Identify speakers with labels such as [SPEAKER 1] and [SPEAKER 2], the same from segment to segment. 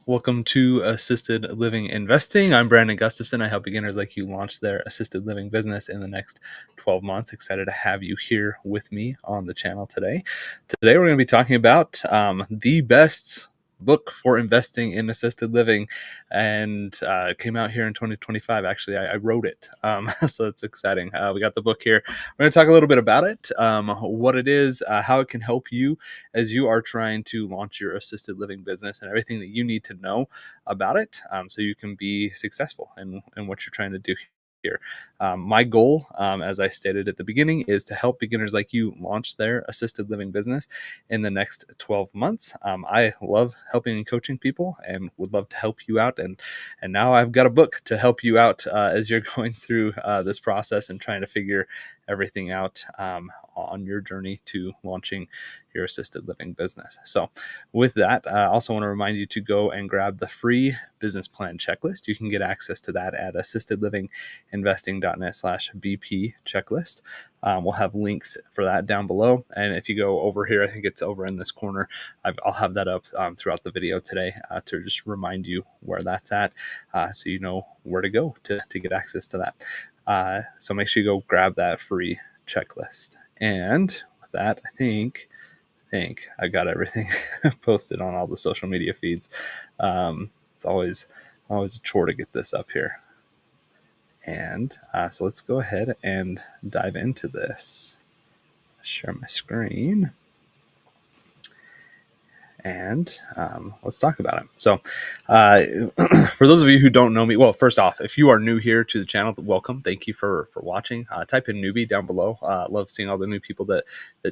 [SPEAKER 1] Welcome to Assisted Living Investing. I'm Brandon Gustafson. I help beginners like you launch their assisted living business in the next 12 months. Excited to have you here with me on the channel today. Today, we're going to be talking about the best book for investing in assisted living, and it came out here in 2025. Actually, I wrote it, so it's exciting. We got the book here. We're going to talk a little bit about it, what it is, how it can help you as you are trying to launch your assisted living business, and everything that you need to know about it, so you can be successful in what you're trying to do here. My goal, as I stated at the beginning, is to help beginners like you launch their assisted living business in the next 12 months. I love helping and coaching people and would love to help you out. And now I've got a book to help you out as you're going through this process and trying to figure everything out on your journey to launching your assisted living business. So with that, I also want to remind you to go and grab the free business plan checklist. You can get access to that at assistedlivinginvesting.net/BP checklist. We'll have links for that down below. And if you go over here, I think it's over in this corner, I'll have that up throughout the video today to just remind you where that's at, so you know where to go to get access to that. So make sure you go grab that free checklist. And with that, I think I got everything posted on all the social media feeds. It's always a chore to get this up here. And so let's go ahead and dive into this. Share my screen. And let's talk about it. So for those of you who don't know me, well, first off, if you are new here to the channel, welcome. Thank you for watching. Type in newbie down below. Love seeing all the new people that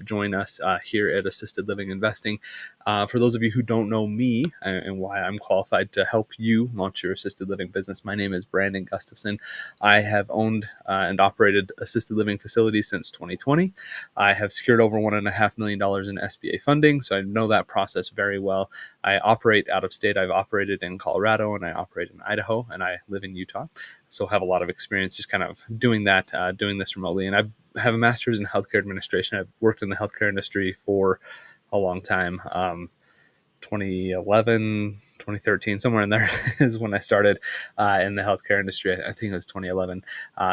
[SPEAKER 1] join us here at Assisted Living Investing. For those of you who don't know me and why I'm qualified to help you launch your assisted living business, my name is Brandon Gustafson. I have owned and operated assisted living facilities since 2020. I have secured over $1.5 million in SBA funding, so I know that process very well. I operate out of state. I've operated in Colorado and I operate in Idaho, and I live in Utah. So have a lot of experience just kind of doing that, doing this remotely. And I have a master's in healthcare administration. I've worked in the healthcare industry for a long time. 2011, 2013, somewhere in there is when I started in the healthcare industry. I think it was 2011.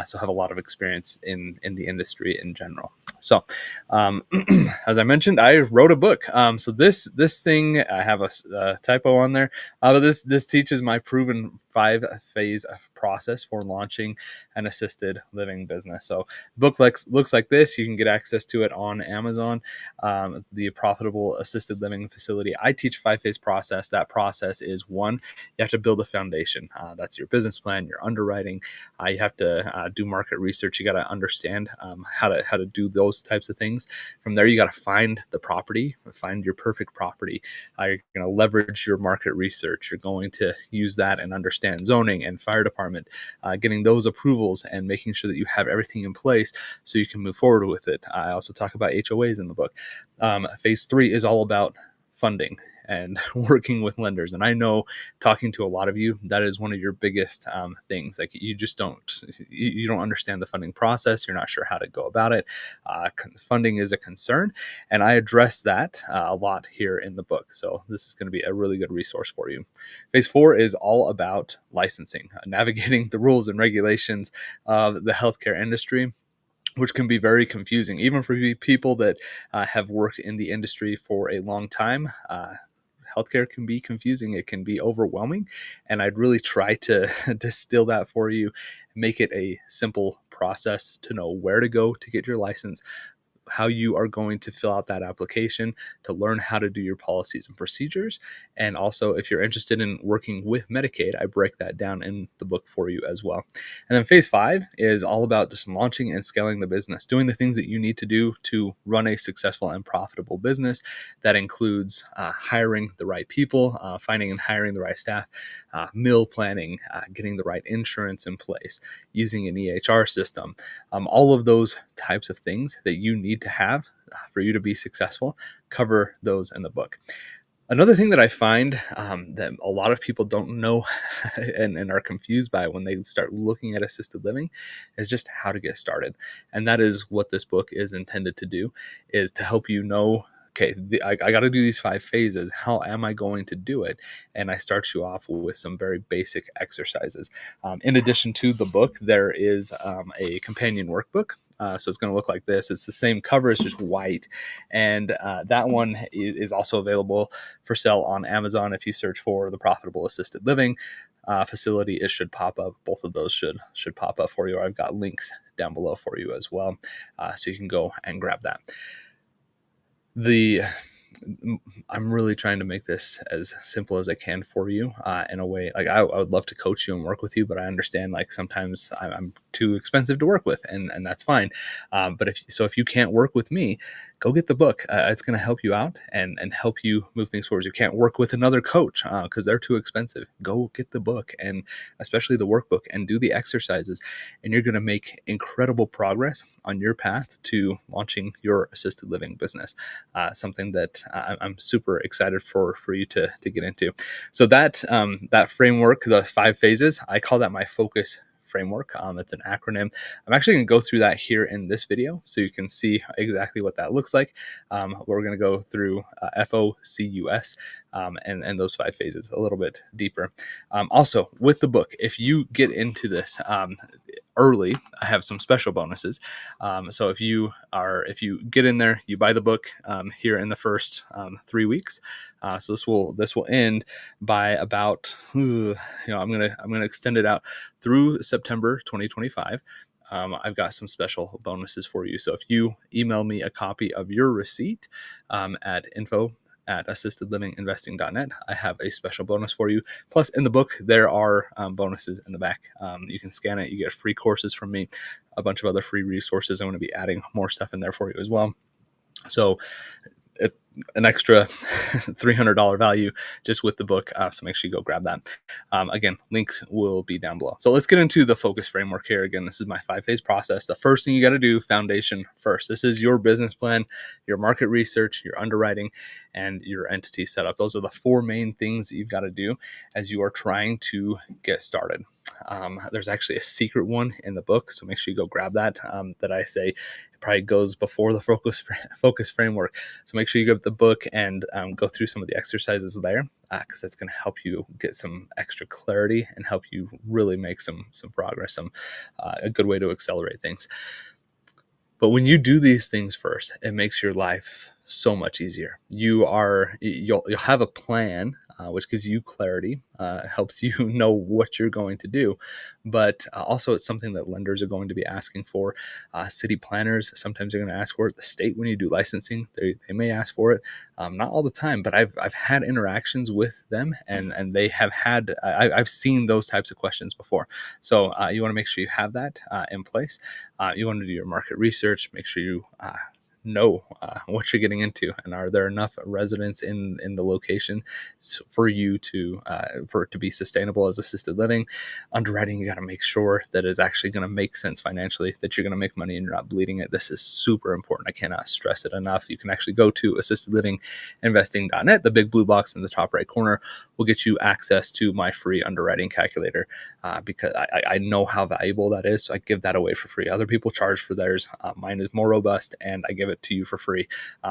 [SPEAKER 1] So have a lot of experience in the industry in general. So as I mentioned, I wrote a book. So this thing, I have a typo on there, but this teaches my proven 5-phase process for launching an assisted living business. So the book looks like this. You can get access to it on Amazon. The Profitable Assisted Living Facility. I teach 5-phase process. That process is: one, you have to build a foundation. That's your business plan, your underwriting. You have to do market research. You got to understand how to do those types of things. From there, you got to find the property, find your perfect property. You're going to leverage your market research. You're going to use that and understand zoning and fire department, getting those approvals and making sure that you have everything in place so you can move forward with it. I also talk about HOAs in the book. Phase 3 is all about funding and working with lenders. And I know, talking to a lot of you, that is one of your biggest things. Like you don't understand the funding process. You're not sure how to go about it. Funding is a concern, and I address that a lot here in the book. So this is going to be a really good resource for you. Phase 4 is all about licensing, navigating the rules and regulations of the healthcare industry, which can be very confusing, even for people that have worked in the industry for a long time. Healthcare can be confusing. It can be overwhelming. And I'd really try to distill that for you, make it a simple process to know where to go to get your license, how you are going to fill out that application, to learn how to do your policies and procedures. And also, if you're interested in working with Medicaid, I break that down in the book for you as well. And then phase 5 is all about just launching and scaling the business, doing the things that you need to do to run a successful and profitable business. That includes hiring the right people, finding and hiring the right staff, meal planning, getting the right insurance in place, using an EHR system, all of those types of things that you need to have for you to be successful. Cover those in the book. Another thing that I find that a lot of people don't know and are confused by when they start looking at assisted living is just how to get started. And that is what this book is intended to do, is to help you know okay, I got to do these 5 phases. How am I going to do it? And I start you off with some very basic exercises. In addition to the book, there is a companion workbook. So it's going to look like this. It's the same cover, it's just white. And that one is also available for sale on Amazon. If you search for the Profitable Assisted Living facility, it should pop up. Both of those should pop up for you. I've got links down below for you as well. So you can go and grab that. I'm really trying to make this as simple as I can for you in a way. Like I would love to coach you and work with you, but I understand like sometimes I'm too expensive to work with, and that's fine. But if you can't work with me, go get the book. It's going to help you out and help you move things forward. You can't work with another coach because they're too expensive. Go get the book, and especially the workbook, and do the exercises, and you're going to make incredible progress on your path to launching your assisted living business. Something that I'm super excited for you to get into. So that framework, the 5 phases, I call that my focus framework. It's an acronym. I'm actually going to go through that here in this video so you can see exactly what that looks like. We're going to go through FOCUS and those 5 phases a little bit deeper. Also, with the book, if you get into this early, I have some special bonuses. So if you get in there, you buy the book here in the first 3 weeks. So this will end by about I'm gonna extend it out through September 2025. I've got some special bonuses for you. So if you email me a copy of your receipt at info@assistedlivinginvesting.net, I have a special bonus for you. Plus, in the book, there are bonuses in the back. You can scan it. You get free courses from me, a bunch of other free resources. I'm going to be adding more stuff in there for you as well. So an extra $300 value just with the book. So make sure you go grab that. Again, links will be down below. So let's get into the focus framework here. Again, this is my 5-phase process. The first thing you got to do, foundation first. This is your business plan, your market research, your underwriting, and your entity setup. Those are the 4 main things that you've got to do as you are trying to get started. There's actually a secret one in the book, so make sure you go grab that. That I say it probably goes before the focus framework. So make sure you grab the book and go through some of the exercises there, because that's going to help you get some extra clarity and help you really make some progress. A good way to accelerate things. But when you do these things first, it makes your life so much easier. You'll have a plan, which gives you clarity, helps you know what you're going to do. But also, it's something that lenders are going to be asking for. City planners, sometimes they're going to ask for it. The state, when you do licensing, they may ask for it. Not all the time, but I've had interactions with them, and they have had. I've seen those types of questions before. So you want to make sure you have that in place. You want to do your market research. Make sure you know what you're getting into, and are there enough residents in the location for you to for it to be sustainable as assisted living. Underwriting, you got to make sure that it's actually going to make sense financially, that you're going to make money and you're not bleeding it. This is super important. I cannot stress it enough. You can actually go to assistedlivinginvesting.net. The big blue box in the top right corner will get you access to my free underwriting calculator, because I know how valuable that is. So I give that away for free. Other people charge for theirs. Mine is more robust, and I give it to you for free.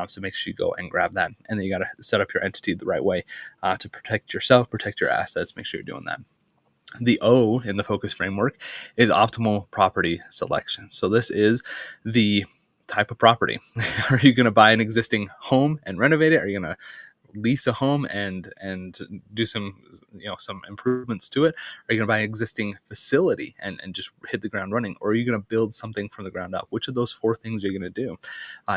[SPEAKER 1] So make sure you go and grab that. And then you got to set up your entity the right way to protect yourself, protect your assets. Make sure you're doing that. The O in the focus framework is optimal property selection. So this is the type of property. Are you going to buy an existing home and renovate it? Are you going to lease a home and do some improvements to it? Are you going to buy an existing facility and just hit the ground running? Or are you going to build something from the ground up? Which of those 4 things are you going to do?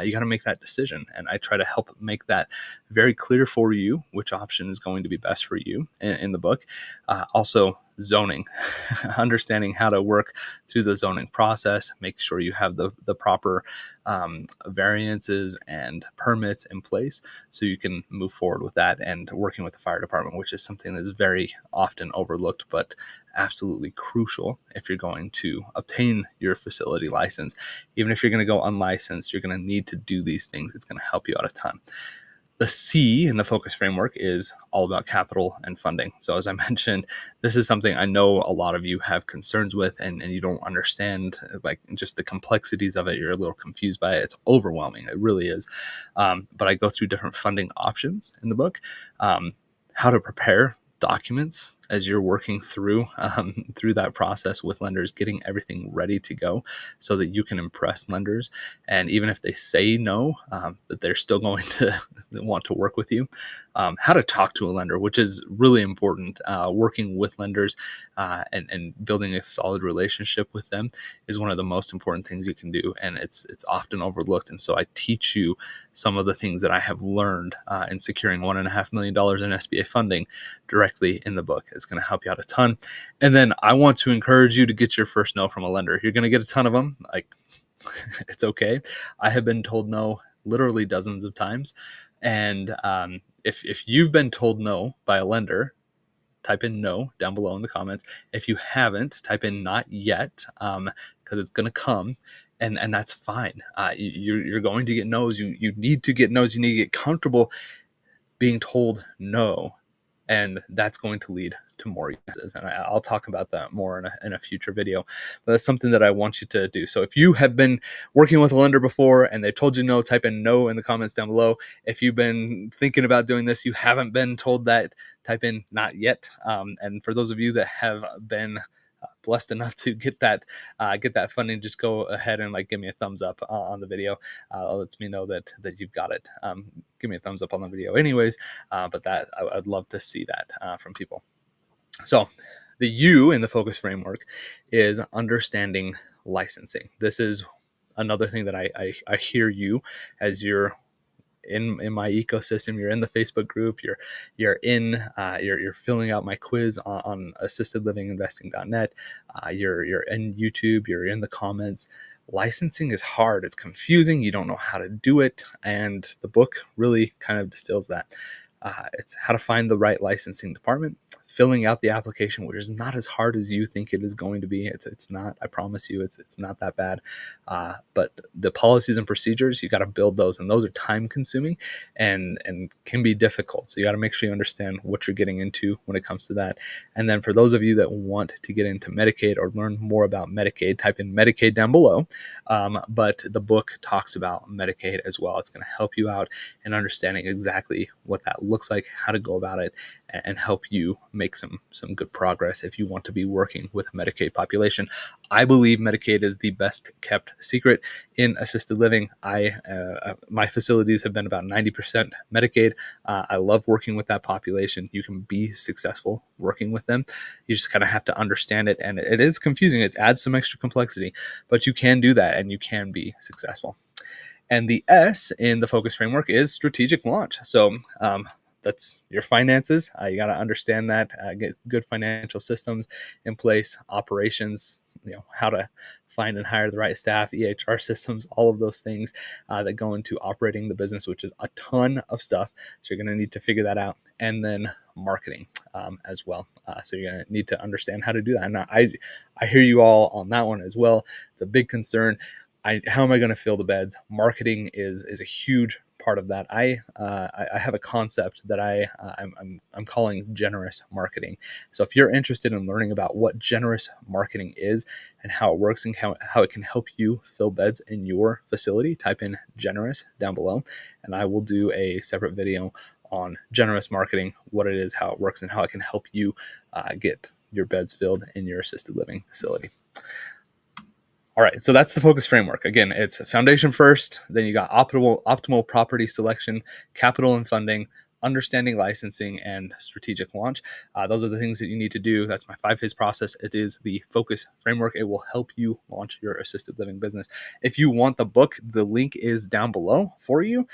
[SPEAKER 1] You got to make that decision, and I try to help make that very clear for you, which option is going to be best for you in the book. Also, zoning, understanding how to work through the zoning process, make sure you have the proper variances and permits in place so you can move forward with that, and working with the fire department, which is something that's very often overlooked, but absolutely crucial if you're going to obtain your facility license. Even if you're going to go unlicensed, you're going to need to do these things. It's going to help you out a ton. The C in the focus framework is all about capital and funding. So as I mentioned, this is something I know a lot of you have concerns with, and you don't understand like just the complexities of it. You're a little confused by it. It's overwhelming. It really is. But I go through different funding options in the book, how to prepare documents as you're working through that process with lenders, getting everything ready to go so that you can impress lenders. And even if they say no, that they're still going to want to work with you. How to talk to a lender, which is really important. Working with lenders and building a solid relationship with them is one of the most important things you can do, and it's often overlooked. And so I teach you some of the things that I have learned in securing $1.5 million in SBA funding directly in the book. It's going to help you out a ton. And then I want to encourage you to get your first no from a lender. You're going to get a ton of them. Like, it's okay. I have been told no literally dozens of times. And if you've been told no by a lender, type in no down below in the comments. If you haven't, type in not yet, because it's going to come. And that's fine. You're going to get no's. You need to get no's. You need to get comfortable being told no. And that's going to lead to more yeses. And I'll talk about that more in a future video. But that's something that I want you to do. So if you have been working with a lender before and they told you no, type in no in the comments down below. If you've been thinking about doing this, you haven't been told that, type in not yet. And for those of you that have been blessed enough to get that funding, just go ahead and like give me a thumbs up on the video. It lets me know that you've got it. Give me a thumbs up on the video anyways, but that I'd love to see that from people. So the U in the focus framework is understanding licensing. This is another thing that I hear you as you're in my ecosystem. You're in the Facebook group. You're filling out my quiz on assistedlivinginvesting.net. You're in YouTube. You're in the comments. Licensing is hard. It's confusing. You don't know how to do it, and the book really kind of distills that. It's how to find the right licensing department, filling out the application, which is not as hard as you think it is going to be. It's not. I promise you, it's not that bad. But the policies and procedures, you got to build those, and those are time consuming and can be difficult. So you got to make sure you understand what you're getting into when it comes to that. And then for those of you that want to get into Medicaid or learn more about Medicaid, type in Medicaid down below. But the book talks about Medicaid as well. It's going to help you out in understanding exactly what that looks like, how to go about it, and help you make some good progress if you want to be working with a Medicaid population. I believe Medicaid is the best kept secret in assisted living. My facilities have been about 90% Medicaid. I love working with that population. You can be successful working with them. You just kind of have to understand it, and it is confusing. It adds some extra complexity, but you can do that and you can be successful. And the S in the focus framework is strategic launch. So that's your finances. You got to understand that, get good financial systems in place, operations, how to find and hire the right staff, EHR systems, all of those things that go into operating the business, which is a ton of stuff. So you're going to need to figure that out. And then marketing as well. So you're going to need to understand how to do that. And I hear you all on that one as well. It's a big concern. How am I going to fill the beds? Marketing is a huge part of that. I have a concept that I'm calling generous marketing. So if you're interested in learning about what generous marketing is and how it works and how it can help you fill beds in your facility, type in generous down below, and I will do a separate video on generous marketing, what it is, how it works, and how it can help you get your beds filled in your assisted living facility. All right, so that's the focus framework. Again, it's foundation first, then you got optimal property selection, capital and funding, understanding licensing, and strategic launch. Those are the things that you need to do. That's my 5-phase process. It is the focus framework. It will help you launch your assisted living business. If you want the book, the link is down below for you.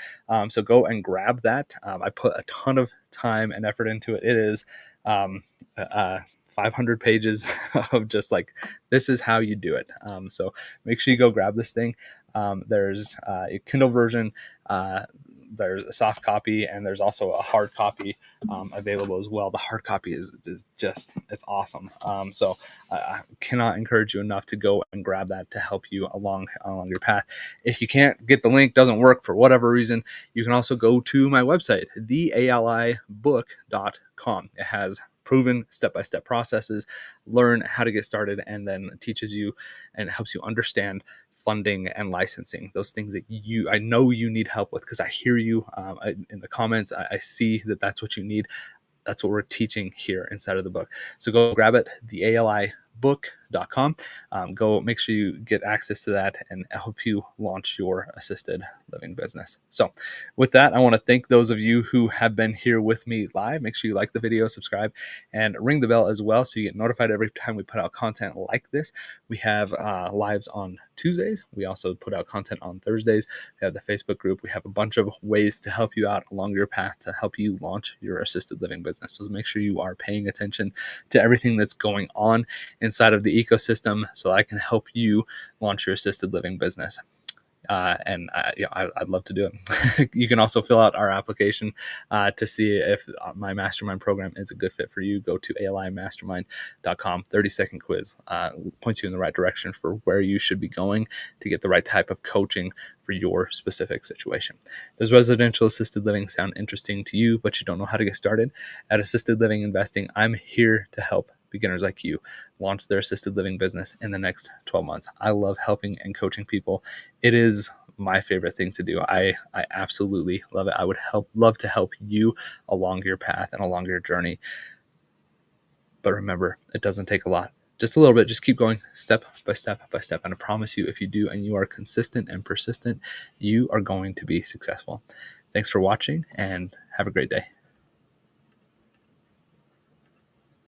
[SPEAKER 1] So go and grab that. I put a ton of time and effort into it. It is 500 pages of just like, this is how you do it. So make sure you go grab this thing. There's a Kindle version. there's a soft copy and there's also a hard copy available as well. The hard copy is just, it's awesome. So I cannot encourage you enough to go and grab that to help you along your path. If you can't get the link, doesn't work for whatever reason, you can also go to my website, thealibook.com. It has proven step-by-step processes, learn how to get started, and then teaches you and helps you understand funding and licensing, those things that I know you need help with, because I hear you in the comments. I see that that's what you need. That's what we're teaching here inside of the book. So go grab it, thealibook.com. Go make sure you get access to that and help you launch your assisted living business. So with that, I want to thank those of you who have been here with me live. Make sure you like the video, subscribe, and ring the bell as well so you get notified every time we put out content like this. We have lives on Tuesdays. We also put out content on Thursdays. We have the Facebook group. We have a bunch of ways to help you out along your path to help you launch your assisted living business. So make sure you are paying attention to everything that's going on inside of the ecosystem so I can help you launch your assisted living business. I'd love to do it. You can also fill out our application to see if my mastermind program is a good fit for you. Go to alimastermind.com. 30-second quiz points you in the right direction for where you should be going to get the right type of coaching for your specific situation. Does residential assisted living sound interesting to you, but you don't know how to get started? At Assisted Living Investing, I'm here to help beginners like you launch their assisted living business in the next 12 months. I love helping and coaching people. It is my favorite thing to do. I absolutely love it. I would love to help you along your path and along your journey. But remember, it doesn't take a lot. Just a little bit. Just keep going step by step by step. And I promise you, if you do and you are consistent and persistent, you are going to be successful. Thanks for watching and have a great day.